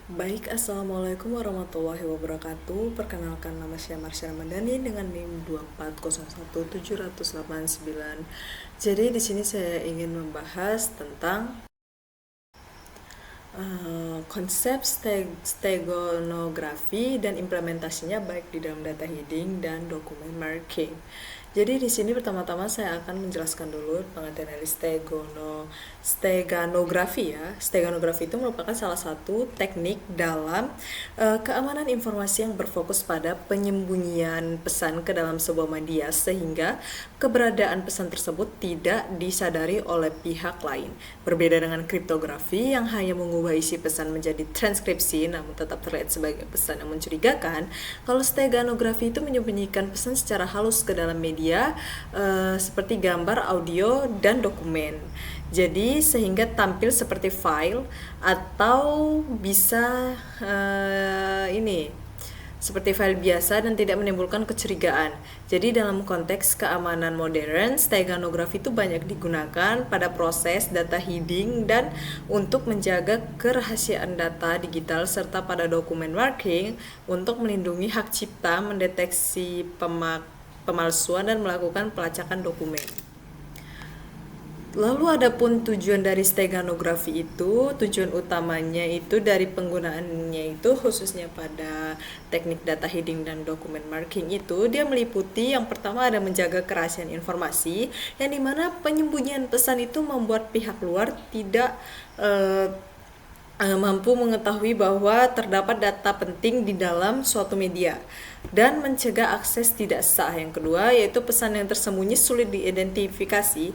Baik, Assalamualaikum warahmatullahi wabarakatuh. Perkenalkan, nama saya Marsha Ramadhani dengan NIM 2401789. Jadi di sini saya ingin membahas tentang konsep stegonografi dan implementasinya baik di dalam data heading dan dokumen marking. Jadi di sini pertama-tama saya akan menjelaskan dulu pengertian dari steganografi ya. Steganografi itu merupakan salah satu teknik dalam keamanan informasi yang berfokus pada penyembunyian pesan ke dalam sebuah media sehingga keberadaan pesan tersebut tidak disadari oleh pihak lain. Berbeda dengan kriptografi yang hanya mengubah isi pesan menjadi transkripsi namun tetap terlihat sebagai pesan yang mencurigakan, kalau steganografi itu menyembunyikan pesan secara halus ke dalam media seperti gambar, audio, dan dokumen. Jadi sehingga tampil seperti file atau bisa seperti file biasa dan tidak menimbulkan kecurigaan. Jadi dalam konteks keamanan modern, steganografi itu banyak digunakan pada proses data heading dan untuk menjaga kerahasiaan data digital serta pada dokumen marking untuk melindungi hak cipta, mendeteksi pemalsuan dan melakukan pelacakan dokumen. Lalu adapun tujuan dari steganografi itu, tujuan utamanya itu dari penggunaannya itu khususnya pada teknik data heading dan dokumen marking itu, dia meliputi yang pertama ada menjaga kerahasiaan informasi, yang dimana penyembunyian pesan itu membuat pihak luar tidak mampu mengetahui bahwa terdapat data penting di dalam suatu media dan mencegah akses tidak sah. Yang kedua yaitu pesan yang tersembunyi sulit diidentifikasi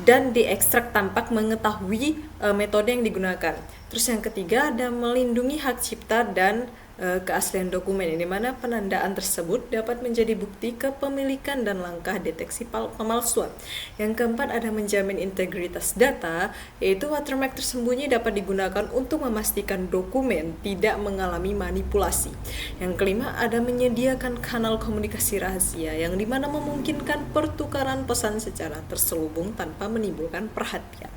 dan diekstrak tanpa mengetahui metode yang digunakan. Terus yang ketiga ada melindungi hak cipta dan keaslian dokumen, di mana penandaan tersebut dapat menjadi bukti kepemilikan dan langkah deteksi pemalsuan. Yang keempat ada menjamin integritas data, yaitu watermark tersembunyi dapat digunakan untuk memastikan dokumen tidak mengalami manipulasi. Yang kelima ada menyediakan kanal komunikasi rahasia, yang dimana memungkinkan pertukaran pesan secara terselubung tanpa menimbulkan perhatian.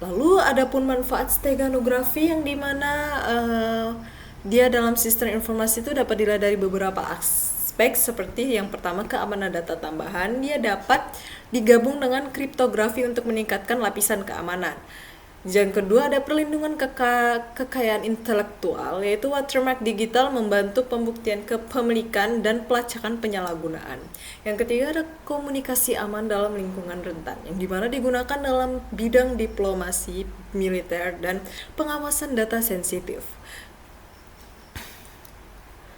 Lalu adapun manfaat steganografi yang dimana dia dalam sistem informasi itu dapat dilihat dari beberapa aspek, seperti yang pertama keamanan data tambahan. Dia dapat digabung dengan kriptografi untuk meningkatkan lapisan keamanan. Yang kedua ada perlindungan kekayaan intelektual, yaitu watermark digital membantu pembuktian kepemilikan dan pelacakan penyalahgunaan. Yang ketiga ada komunikasi aman dalam lingkungan rentan, yang dimana digunakan dalam bidang diplomasi, militer, dan pengawasan data sensitif.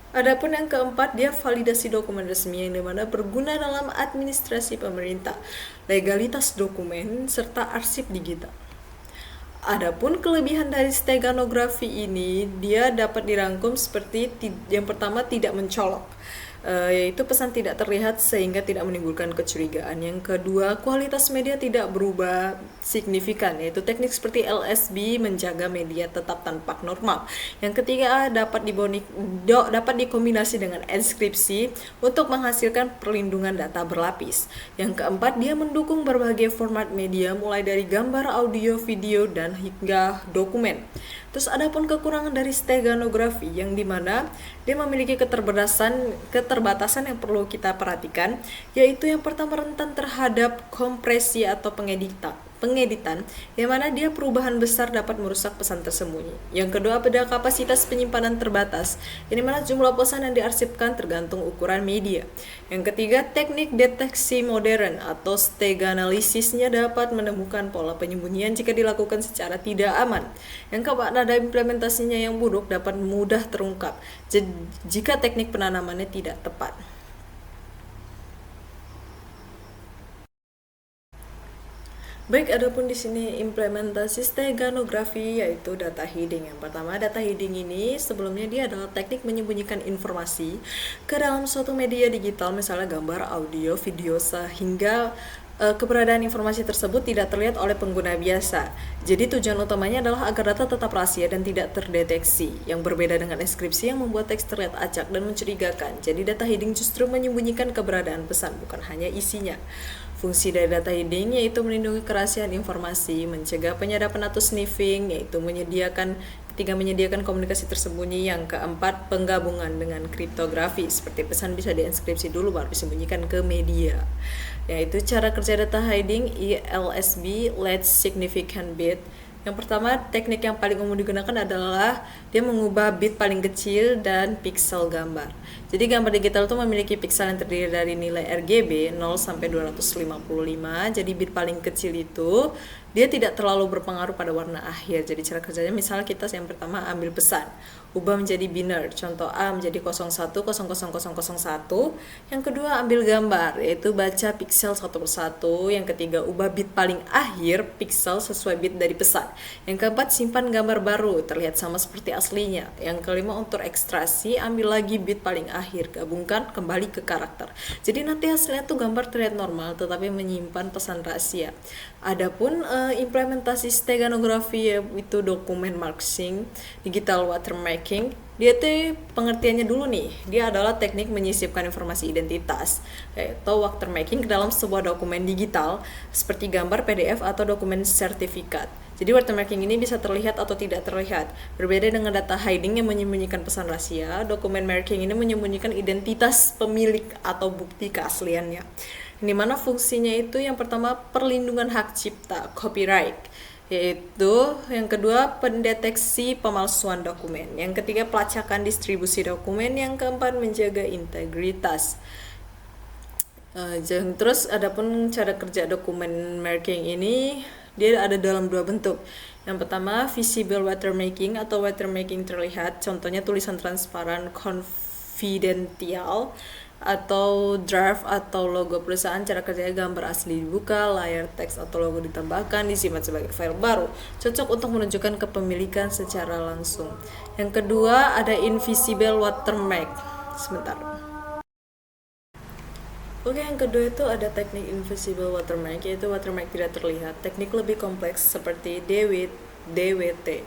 Adapun yang keempat, dia validasi dokumen resmi, yang dimana berguna dalam administrasi pemerintah, legalitas dokumen, serta arsip digital. Adapun kelebihan dari steganografi ini, dia dapat dirangkum seperti yang pertama tidak mencolok, yaitu pesan tidak terlihat sehingga tidak menimbulkan kecurigaan. Yang kedua, kualitas media tidak berubah signifikan, yaitu teknik seperti LSB menjaga media tetap tampak normal. Yang ketiga, dapat dikombinasi dengan enskripsi untuk menghasilkan perlindungan data berlapis. Yang keempat, dia mendukung berbagai format media mulai dari gambar, audio, video, dan hingga dokumen. Terus adapun kekurangan dari steganografi, yang dimana dia memiliki keterbatasan yang perlu kita perhatikan, yaitu yang pertama rentan terhadap kompresi atau pengeditan, yang mana dia perubahan besar dapat merusak pesan tersembunyi. Yang kedua pada kapasitas penyimpanan terbatas, yang dimana jumlah pesan yang diarsipkan tergantung ukuran media. Yang ketiga teknik deteksi modern atau steganalisisnya dapat menemukan pola penyembunyian jika dilakukan secara tidak aman. Yang keempat ada implementasinya yang buruk dapat mudah terungkap jika teknik penanamannya tidak tepat. Baik, adapun di sini implementasi steganografi yaitu data heading. Yang pertama, data heading ini sebelumnya dia adalah teknik menyembunyikan informasi ke dalam suatu media digital, misalnya gambar, audio, video, sehingga keberadaan informasi tersebut tidak terlihat oleh pengguna biasa. Jadi tujuan utamanya adalah agar data tetap rahasia dan tidak terdeteksi. Yang berbeda dengan enskripsi yang membuat teks terlihat acak dan mencurigakan. Jadi data heading justru menyembunyikan keberadaan pesan, bukan hanya isinya. Fungsi dari data heading yaitu melindungi kerahasiaan informasi, mencegah penyadapan atau sniffing, yaitu menyediakan ketiga, menyediakan komunikasi tersembunyi. Yang keempat, penggabungan dengan kriptografi, seperti pesan bisa dienkripsi dulu baru disembunyikan ke media. Yaitu cara kerja data hiding, ELSB, Least Significant Bit. Yang pertama, teknik yang paling umum digunakan adalah dia mengubah bit paling kecil dan piksel gambar. Jadi gambar digital itu memiliki piksel yang terdiri dari nilai RGB 0 sampai 255. Jadi bit paling kecil itu dia tidak terlalu berpengaruh pada warna akhir. Jadi cara kerjanya, misalnya kita yang pertama ambil pesan, ubah menjadi binary, contoh A menjadi 01000001. Yang kedua ambil gambar, yaitu baca piksel satu persatu. Yang ketiga ubah bit paling akhir piksel sesuai bit dari pesan. Yang keempat, simpan gambar baru terlihat sama seperti aslinya. Yang kelima, untuk ekstraksi ambil lagi bit paling akhir, gabungkan kembali ke karakter. Jadi nanti hasilnya tuh gambar terlihat normal tetapi menyimpan pesan rahasia. Adapun implementasi steganografi, yaitu dokumen marking, digital watermarking, dia tuh pengertiannya dulu nih, dia adalah teknik menyisipkan informasi identitas yaitu watermarking ke dalam sebuah dokumen digital seperti gambar, PDF, atau dokumen sertifikat. Jadi watermarking ini bisa terlihat atau tidak terlihat. Berbeda dengan data hiding yang menyembunyikan pesan rahasia, dokumen marking ini menyembunyikan identitas pemilik atau bukti keasliannya. Di mana fungsinya itu yang pertama perlindungan hak cipta, copyright, yaitu yang kedua pendeteksi pemalsuan dokumen, yang ketiga pelacakan distribusi dokumen, yang keempat menjaga integritas. Terus adapun cara kerja dokumen marking ini dia ada dalam dua bentuk. Yang pertama, visible watermarking atau watermarking terlihat, contohnya tulisan transparan, confidential, atau draft atau logo perusahaan. Cara kerjanya gambar asli dibuka, layar teks atau logo ditambahkan, disimpan sebagai file baru, cocok untuk menunjukkan kepemilikan secara langsung. Yang kedua ada invisible watermark. Oke, yang kedua itu ada teknik invisible watermark, yaitu watermark tidak terlihat. Teknik lebih kompleks seperti DWT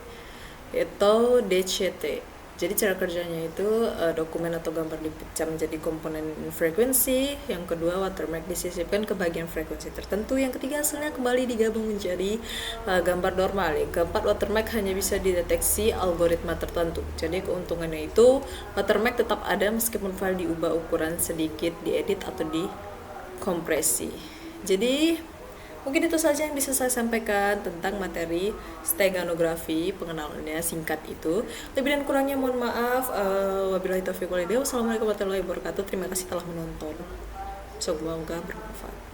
atau DCT. Jadi cara kerjanya itu dokumen atau gambar dipecah menjadi komponen frekuensi. Yang kedua, watermark disisipkan ke bagian frekuensi tertentu. Yang ketiga, hasilnya kembali digabung menjadi gambar normal. Yang keempat, watermark hanya bisa dideteksi algoritma tertentu. Jadi keuntungannya itu watermark tetap ada meskipun file diubah ukuran sedikit, diedit atau dikompresi. Jadi mungkin itu saja yang bisa saya sampaikan tentang materi steganografi, pengenalannya singkat itu. Lebih dan kurangnya mohon maaf. Wabillahi taufiq wal hidayah. Wassalamualaikum warahmatullahi wabarakatuh. Terima kasih telah menonton. Semoga bermanfaat.